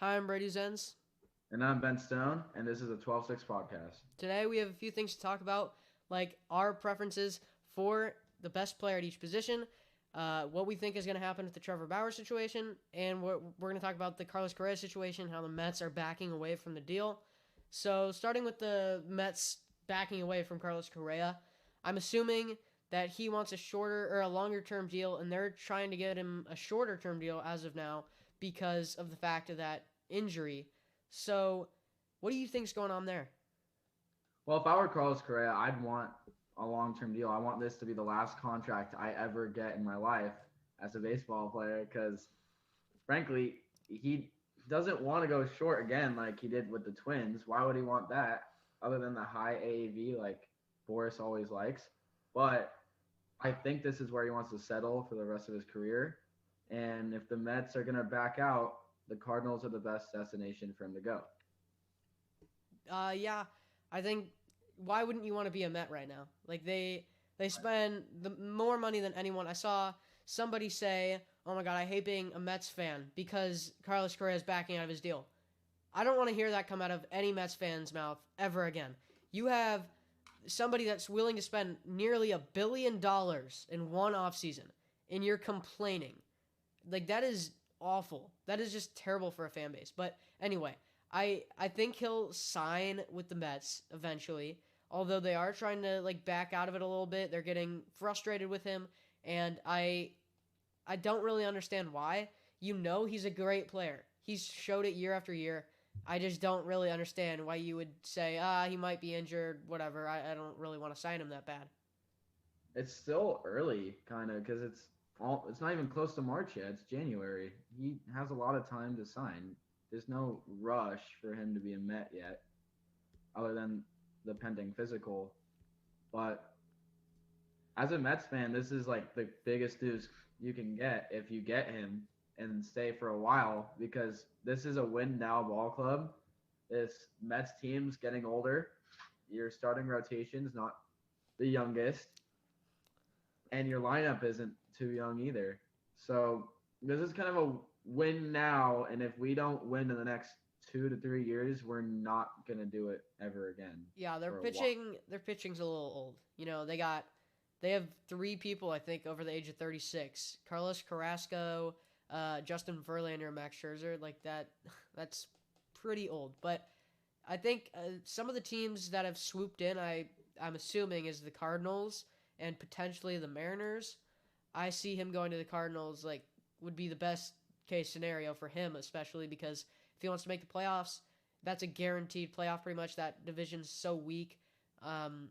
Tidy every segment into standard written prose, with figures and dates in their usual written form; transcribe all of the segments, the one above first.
Hi, I'm Brady Zenz. And I'm Ben Stone, and this is a 12-6 podcast. Today we have a few things to talk about, like our preferences for the best player at each position, what we think is going to happen with the Trever Bauer situation, and we're going to talk about the Carlos Correa situation, how the Mets are backing away from the deal. So, starting with the Mets backing away from Carlos Correa, I'm assuming that he wants a shorter or a longer term deal, and they're trying to get him a shorter term deal as of now because of the fact of that injury. So, what do you think's going on there? Well, if I were Carlos Correa, I'd want a long-term deal. I want this to be the last contract I ever get in my life as a baseball player because, frankly, he doesn't want to go short again like he did with the Twins. Why would he want that other than the high AAV like Boris always likes? But I think this is where he wants to settle for the rest of his career. And if the Mets are going to back out, the Cardinals are the best destination for him to go. Yeah, I think why wouldn't you want to be a Met right now? Like they spend the more money than anyone. I saw somebody say, "Oh my God, I hate being a Mets fan because Carlos Correa is backing out of his deal." I don't want to hear that come out of any Mets fan's mouth ever again. You have somebody that's willing to spend nearly $1 billion in one offseason, and you're complaining. Like that is awful. That is just terrible for a fan base. But anyway, I think he'll sign with the Mets eventually. Although they are trying to like back out of it a little bit, they're getting frustrated with him, and I don't really understand why. You know he's a great player. He's showed it year after year. I just don't really understand why you would say, he might be injured, whatever. I don't really want to sign him that bad. It's still early, kind of, because it's not even close to March yet. It's January. He has a lot of time to sign. There's no rush for him to be a Met yet, other than the pending physical. But as a Mets fan, this is like the biggest news you can get if you get him and stay for a while because this is a win now ball club. This Mets team's getting older. Your starting rotation's not the youngest, and your lineup isn't too young either. So this is kind of a win now, and if we don't win in the next 2 to 3 years, we're not gonna do it ever again Yeah, for a while. their pitching's a little old. They have three people I think over the age of 36. Carlos Carrasco, Justin Verlander, Max Scherzer, like that. That's pretty old. But I think some of the teams that have swooped in, I'm assuming, is the Cardinals and potentially the Mariners. I see him going to the Cardinals like would be the best case scenario for him, especially because if he wants to make the playoffs, that's a guaranteed playoff. Pretty much that division's so weak. Um,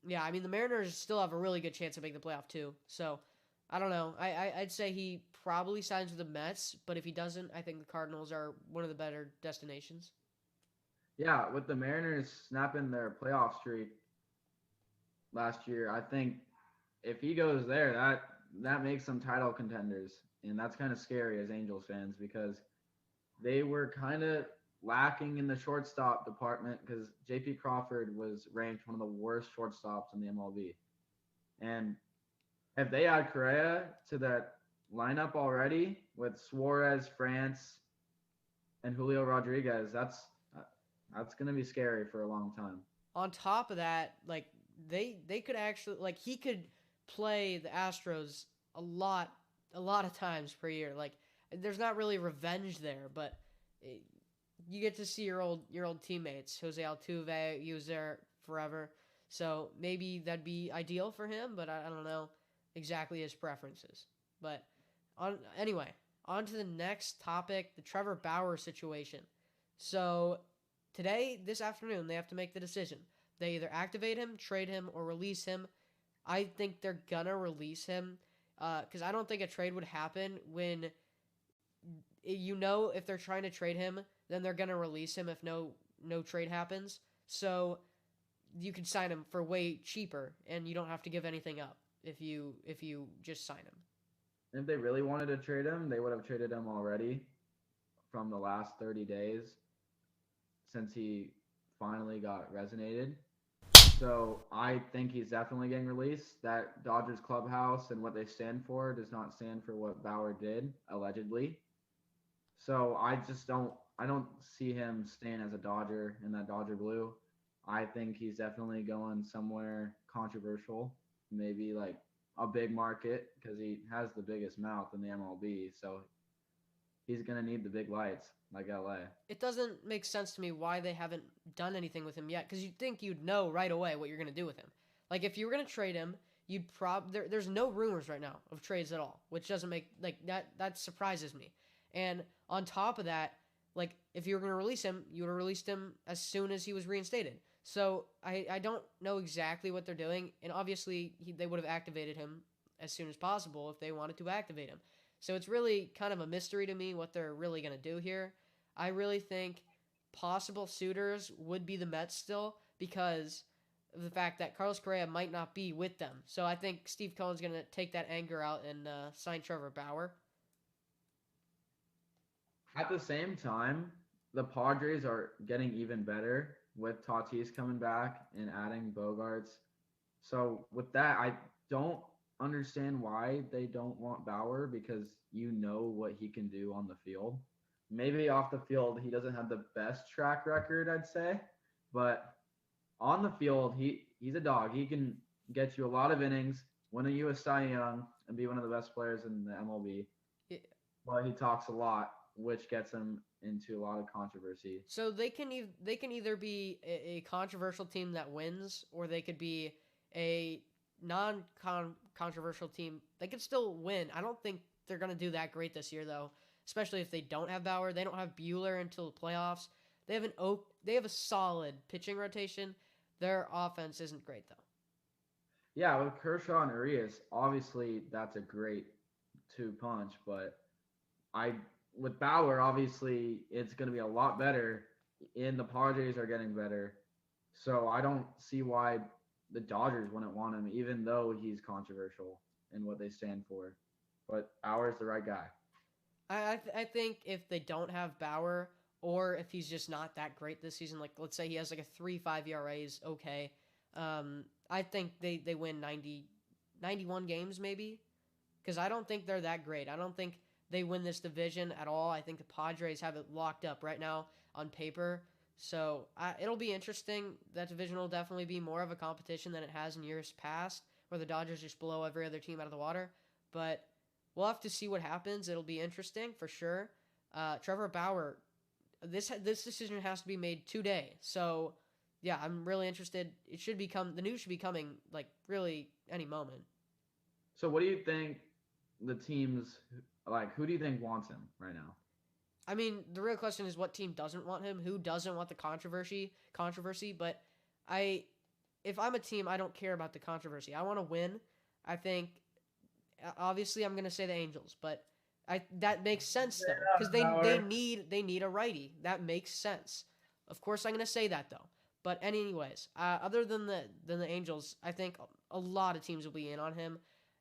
yeah, I mean the Mariners still have a really good chance of making the playoff too. So I don't know. I'd say he probably signs with the Mets, but if he doesn't, I think the Cardinals are one of the better destinations. Yeah, with the Mariners snapping their playoff streak last year, I think if he goes there, that makes them title contenders, and that's kind of scary as Angels fans because they were kind of lacking in the shortstop department because J.P. Crawford was ranked one of the worst shortstops in the MLB, and if they add Correa to that lineup already with Suarez, France, and Julio Rodriguez, that's gonna be scary for a long time. On top of that, like they could actually like he could play the Astros a lot a lot of times per year. Like there's not really revenge there, but it, you get to see your old teammates. Jose Altuve, he was there forever, so maybe that'd be ideal for him. But I don't know exactly his preferences. But on to the next topic, the Trevor Bauer situation. So today, this afternoon, they have to make the decision. They either activate him, trade him, or release him. I think they're gonna release him because I don't think a trade would happen when if they're trying to trade him, then they're gonna release him if no trade happens. So you can sign him for way cheaper, and you don't have to give anything up if you just sign him. And if they really wanted to trade him, they would have traded him already from the last 30 days since he finally got resonated. So I think he's definitely getting released. That Dodgers clubhouse and what they stand for does not stand for what Bauer did, allegedly. So I don't see him staying as a Dodger in that Dodger blue. I think he's definitely going somewhere controversial, maybe like a big market because he has the biggest mouth in the MLB. So he's gonna need the big lights like LA. It doesn't make sense to me why they haven't done anything with him yet, because you'd think you'd know right away what you're going to do with him. Like, if you were going to trade him, there's no rumors right now of trades at all, which doesn't make, like, that surprises me. And on top of that, like, if you were going to release him, you would have released him as soon as he was reinstated. So I don't know exactly what they're doing, and obviously they would have activated him as soon as possible if they wanted to activate him. So it's really kind of a mystery to me what they're really going to do here. I really think possible suitors would be the Mets still, because of the fact that Carlos Correa might not be with them. So I think Steve Cohen's going to take that anger out and sign Trevor Bauer. At the same time, the Padres are getting even better with Tatis coming back and adding Bogarts. So with that, I don't understand why they don't want Bauer because you know what he can do on the field. Maybe off the field, he doesn't have the best track record, I'd say, but on the field, he's a dog. He can get you a lot of innings, win you a Cy Young, and be one of the best players in the MLB. Yeah. But he talks a lot, which gets him into a lot of controversy. So they can either be a controversial team that wins, or they could be a non controversial team. They could still win. I don't think they're gonna do that great this year though, especially if they don't have Bauer. They don't have Bueller until the playoffs. They have a solid pitching rotation. Their offense isn't great though. Yeah, with Kershaw and Urias, obviously that's a great two punch, but I with Bauer, obviously it's going to be a lot better, and the Padres are getting better. So I don't see why the Dodgers wouldn't want him, even though he's controversial in what they stand for. But Bauer's the right guy. I think if they don't have Bauer, or if he's just not that great this season, like let's say he has like a 3.5 ERA is okay. I think they win 91 games maybe, because I don't think they're that great. I don't think they win this division at all. I think the Padres have it locked up right now on paper. So it'll be interesting. That division will definitely be more of a competition than it has in years past, where the Dodgers just blow every other team out of the water. But we'll have to see what happens. It'll be interesting for sure. Trevor Bauer, this decision has to be made today. So yeah, I'm really interested. The news should be coming like really any moment. So what do you think the teams like? Who do you think wants him right now? I mean, the real question is what team doesn't want him? Who doesn't want the controversy? But I, if I'm a team, I don't care about the controversy. I want to win. I think, obviously, I'm gonna say the Angels, but that makes sense though, because they need a righty. That makes sense. Of course, I'm gonna say that though. But anyways, other than the Angels, I think a lot of teams will be in on him.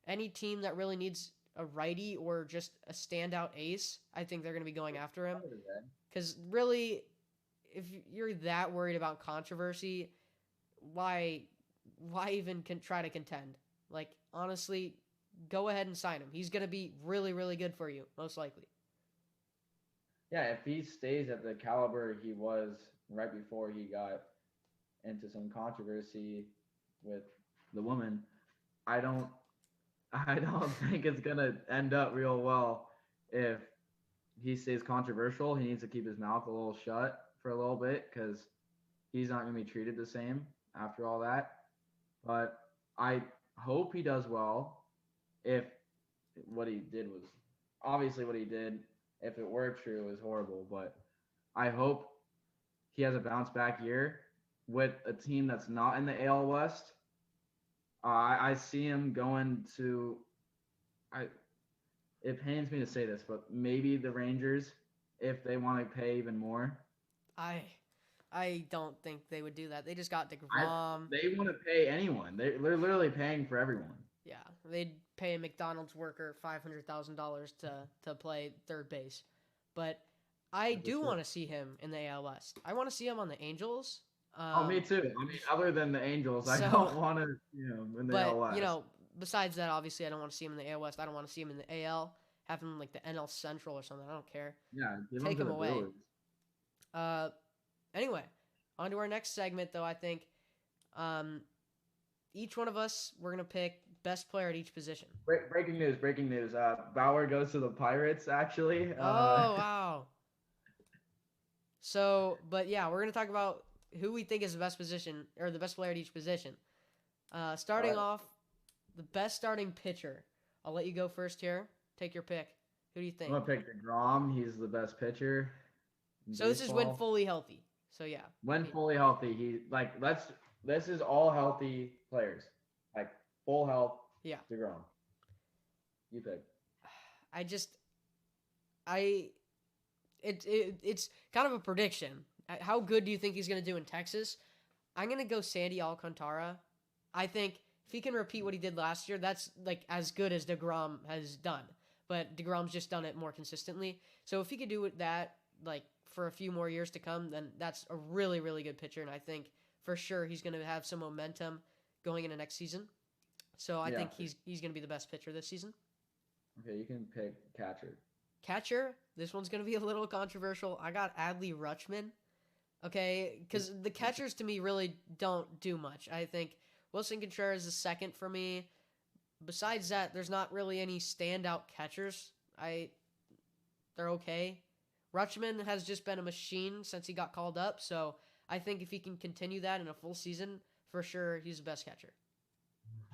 Any team that really needs a righty or just a standout ace, I think they're going to be going after him. Because really, if you're that worried about controversy, why even try to contend? Like, honestly, go ahead and sign him. He's going to be really, really good for you, most likely. Yeah, if he stays at the caliber he was right before he got into some controversy with the woman, I don't I don't think it's gonna end up real well if he stays controversial. He needs to keep his mouth a little shut for a little bit because he's not gonna be treated the same after all that. But I hope he does well. If what he did was obviously what he did, if it were true, is horrible. But I hope he has a bounce back year with a team that's not in the AL West. I see him going to. I it pains me to say this, but maybe the Rangers if they want to pay even more. I I don't think they would do that. They just got I Degrom. They want to pay anyone. They're literally paying for everyone. Yeah, they'd pay a McDonald's worker $500,000 to play third base. But I That is do true. want to see him in the AL West. I want to see him on the Angels. Oh, me too. I mean, other than the Angels, I So, don't want to, in the but LS. besides that, obviously, I don't want to see him in the AL West. I don't want to see him in the AL. have him like the NL Central or something. I don't care. Yeah, give him Take to him the away. Brewers. Anyway, on to our next segment, though. I think each one of us, we're going to pick best player at each position. Breaking news! Breaking news! Bauer goes to the Pirates. Actually. Oh, wow. So, but yeah, we're going to talk about who we think is the best position or the best player at each position. Starting off, the best starting pitcher. I'll let you go first here. Take your pick. Who do you think? I'm gonna pick DeGrom. He's the best pitcher. So this is when fully healthy. So yeah. When fully healthy, this is all healthy players, like full health. Yeah. DeGrom. You pick. It's kind of a prediction. How good do you think he's going to do in Texas? I'm going to go Sandy Alcantara. I think if he can repeat what he did last year, that's like as good as DeGrom has done. But DeGrom's just done it more consistently. So if he could do that like for a few more years to come, then that's a really, really good pitcher. And I think for sure he's going to have some momentum going into next season. So I think he's going to be the best pitcher this season. Okay, you can pick catcher. Catcher, this one's going to be a little controversial. I got Adley Rutschman. Okay, because the catchers to me really don't do much. I think Wilson Contreras is second for me. Besides that, there's not really any standout catchers. They're okay. Rutschman has just been a machine since he got called up, so I think if he can continue that in a full season, for sure he's the best catcher.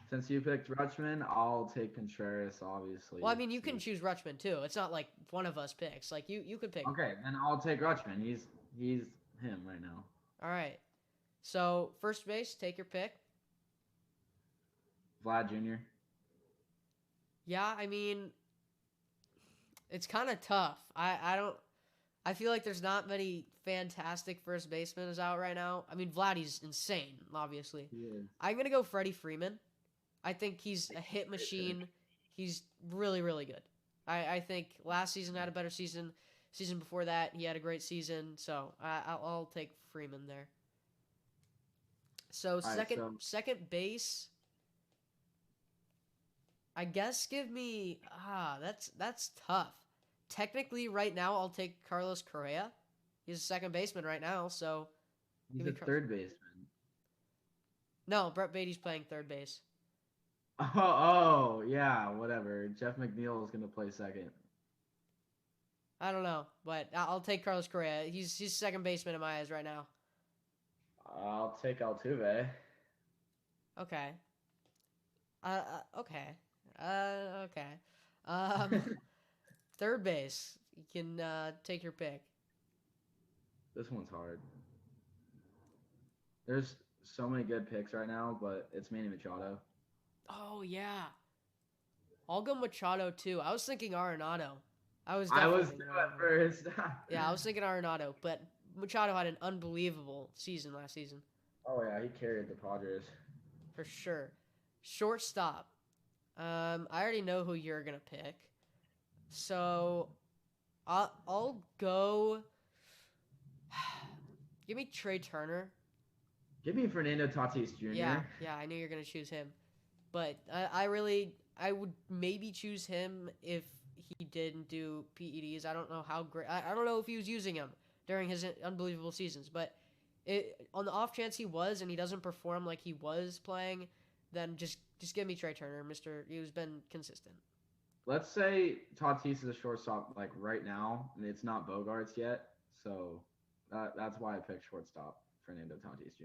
Since you picked Rutschman, I'll take Contreras, obviously. Well, I mean, you can choose Rutschman too. It's not like one of us picks. Like you could pick. Okay, then I'll take Rutschman. He's him right now. All right. So first base, take your pick. Vlad Jr. Yeah, I mean, it's kind of tough. I feel like there's not many fantastic first basemen out right now. I mean, Vladdy's insane, obviously. He is. I'm going to go Freddie Freeman. I think he's a hit machine. He's really, really good. I think last season had a better season. Season before that, he had a great season. So I'll take Freeman there. So second base, I guess give me that's tough. Technically, right now, I'll take Carlos Correa. He's a second baseman right now, so he's a third baseman. No, Brett Beatty's playing third base. Oh, yeah, whatever. Jeff McNeil is gonna play second. I don't know, but I'll take Carlos Correa. He's second baseman in my eyes right now. I'll take Altuve. Okay. Okay. Third base. You can take your pick. This one's hard. There's so many good picks right now, but it's Manny Machado. Oh yeah. I'll go Machado too. I was thinking Arenado. I was too at first. Yeah, I was thinking Arenado, but Machado had an unbelievable season last season. Oh yeah, he carried the Padres. For sure. Shortstop. I already know who you're gonna pick. So I'll go. Give me Trey Turner. Give me Fernando Tatis Jr. Yeah, I knew you were gonna choose him, but I would maybe choose him if he didn't do PEDs. I don't know how great. I don't know if he was using them during his unbelievable seasons, but on the off chance he was and he doesn't perform like he was playing, then just give me Trey Turner, who's been consistent. Let's say Tatis is a shortstop like right now, and it's not Bogarts yet, so that's why I picked shortstop Fernando Tatis Jr.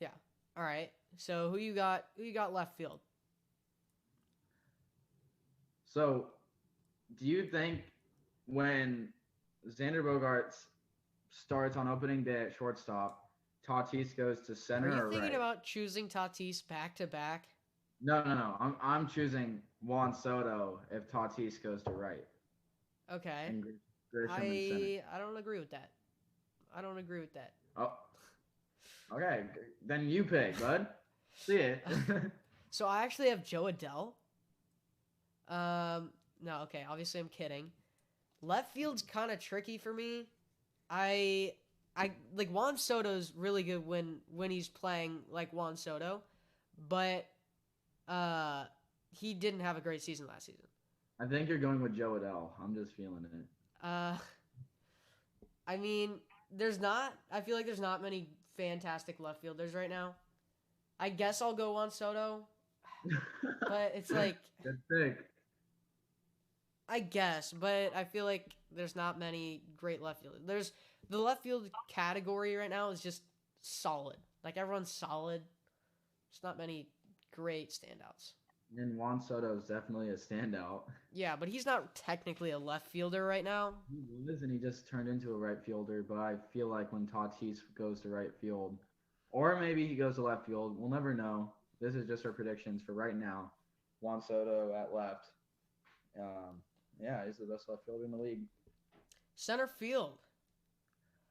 Yeah. All right. So who you got? Who you got left field? So, do you think when Xander Bogaerts starts on opening day at shortstop, Tatis goes to center or right? Are you thinking about choosing Tatis back to back? No. I'm choosing Juan Soto if Tatis goes to right. Okay. And Grisham in center. I don't agree with that. Oh. Okay, then you pick, bud. See it. So I actually have Joe Adell. No, okay, obviously I'm kidding. Left field's kind of tricky for me. I like Juan Soto's really good when he's playing like Juan Soto, but he didn't have a great season last season. I think you're going with Joe Adele. I'm just feeling it. Uh, I mean, there's not. I feel like there's not many fantastic left fielders right now. I guess I'll go Juan Soto, but it's like Good pick. I guess, but I feel like there's not many great left fielders. There's the left field category right now is just solid. Like everyone's solid. There's not many great standouts. And Juan Soto is definitely a standout. Yeah, but he's not technically a left fielder right now. He was, and he just turned into a right fielder. But I feel like when Tatis goes to right field, or maybe he goes to left field, we'll never know. This is just our predictions for right now. Juan Soto at left. Um, yeah, he's the best left fielder in the league. Center field.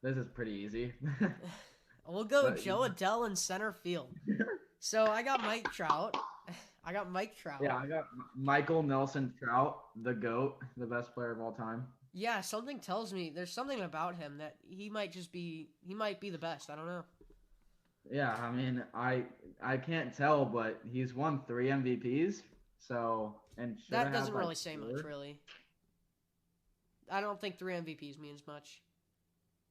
This is pretty easy. We'll go But- Joe Adele in center field. So I got Mike Trout. I got Mike Trout. Yeah, I got Michael Nelson Trout, the GOAT, the best player of all time. Yeah, something tells me there's something about him that he might be the best. I don't know. Yeah, I mean, I can't tell, but he's won 3 MVPs. So and should That have doesn't like really say 4. much, really. I don't think 3 MVPs means much.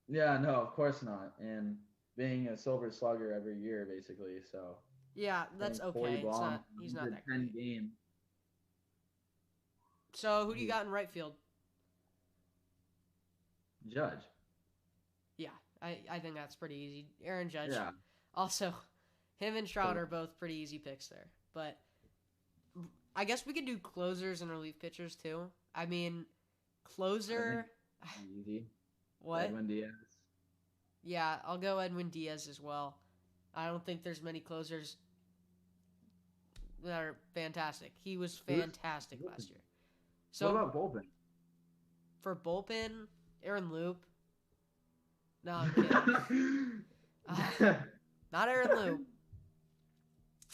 Yeah, no, of course not. And being a Silver Slugger every year, basically. So Yeah, that's hitting 40 okay. It's bombs not. He's not in that 10 great. games. So who do you got in right field? Judge. Yeah, I think that's pretty easy. Aaron Judge. Yeah. Also, him and Trout are both pretty easy picks there. But I guess we could do closers and relief pitchers too. I mean, closer. Easy. What? Edwin Diaz. Yeah, I'll go Edwin Diaz as well. I don't think there's many closers that are fantastic. He was fantastic last year. So what about bullpen? for bullpen, Aaron Loop. No, I'm kidding. Not Aaron Loop.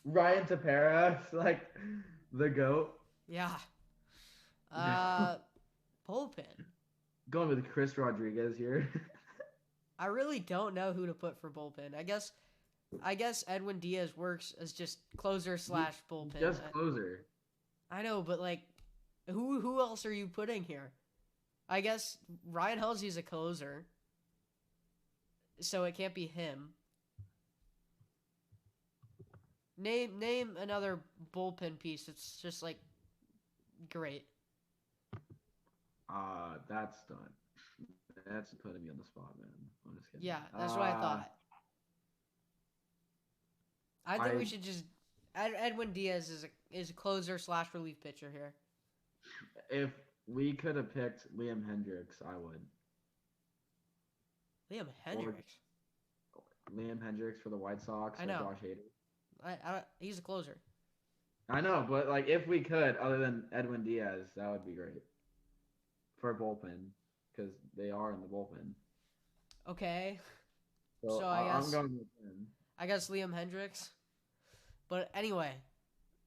Ryan Tepera, like the GOAT. Yeah. Bullpen. Going with Chris Rodriguez here. I really don't know who to put for bullpen. I guess Edwin Diaz works as just closer / bullpen. Just closer. I know, but like, who else are you putting here? I guess Ryan Halsey's a closer, so it can't be him. Name another bullpen piece that's just like great. That's done. That's putting me on the spot, man. I'm just kidding. Yeah, that's what I thought. I think we should just Edwin Diaz is a closer / relief pitcher here. If we could have picked Liam Hendricks, I would. Liam Hendricks. Liam Hendricks for the White Sox. I know. Or Josh Hader. He's a closer. I know, but like if we could, other than Edwin Diaz, that would be great for bullpen because they are in the bullpen. Okay. So I'm going with him. I guess Liam Hendricks. But anyway,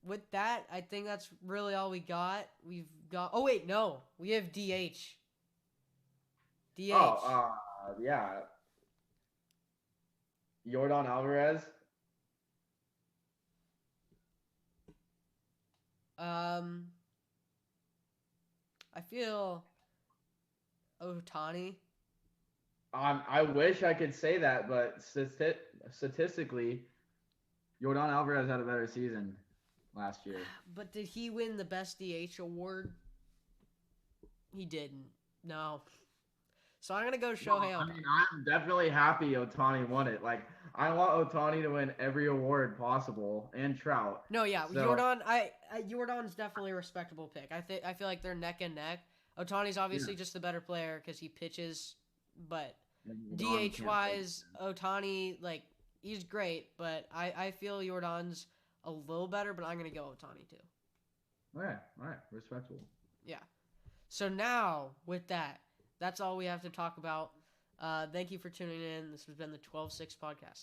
with that, I think that's really all we got. We've got. Oh wait, no, we have DH. DH. Oh, yeah. Yordan Alvarez. I feel Ohtani. I wish I could say that, but statistically, Yordan Alvarez had a better season last year. But did he win the best DH award? He didn't. No. So I'm gonna go Shohei Ohtani. I mean, I'm definitely happy Ohtani won it. Like, I want Ohtani to win every award possible, and Trout. No, yeah, So- Jordan. Jordan's definitely a respectable pick. I feel like they're neck and neck. Ohtani's obviously just the better player because he pitches, but And DH Yordan wise, can't Ohtani he's great, but I feel Jordan's a little better. But I'm gonna go Ohtani too. play. All right, respectable. Yeah. So now with that, that's all we have to talk about. Thank you for tuning in. This has been the 12-6 podcast.